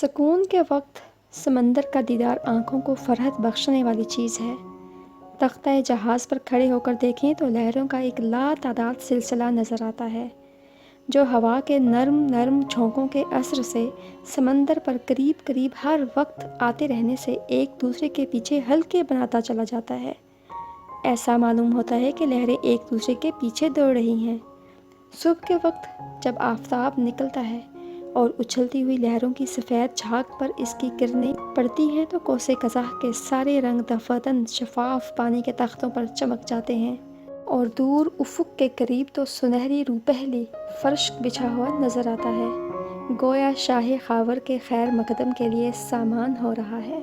سکون کے وقت سمندر کا دیدار آنکھوں کو فرحت بخشنے والی چیز ہے۔ تختہ جہاز پر کھڑے ہو کر دیکھیں تو لہروں کا ایک لا تعداد سلسلہ نظر آتا ہے، جو ہوا کے نرم نرم جھونکوں کے اثر سے سمندر پر قریب قریب ہر وقت آتے رہنے سے ایک دوسرے کے پیچھے حلقے بناتا چلا جاتا ہے۔ ایسا معلوم ہوتا ہے کہ لہریں ایک دوسرے کے پیچھے دوڑ رہی ہیں۔ صبح کے وقت جب آفتاب نکلتا ہے اور اچھلتی ہوئی لہروں کی سفید جھاگ پر اس کی کرنیں پڑتی ہیں تو کوس قزح کے سارے رنگ دفعتاً شفاف پانی کے تختوں پر چمک جاتے ہیں، اور دور افق کے قریب تو سنہری روپہلی فرش بچھا ہوا نظر آتا ہے، گویا شاہ خاور کے خیر مقدم کے لیے سامان ہو رہا ہے۔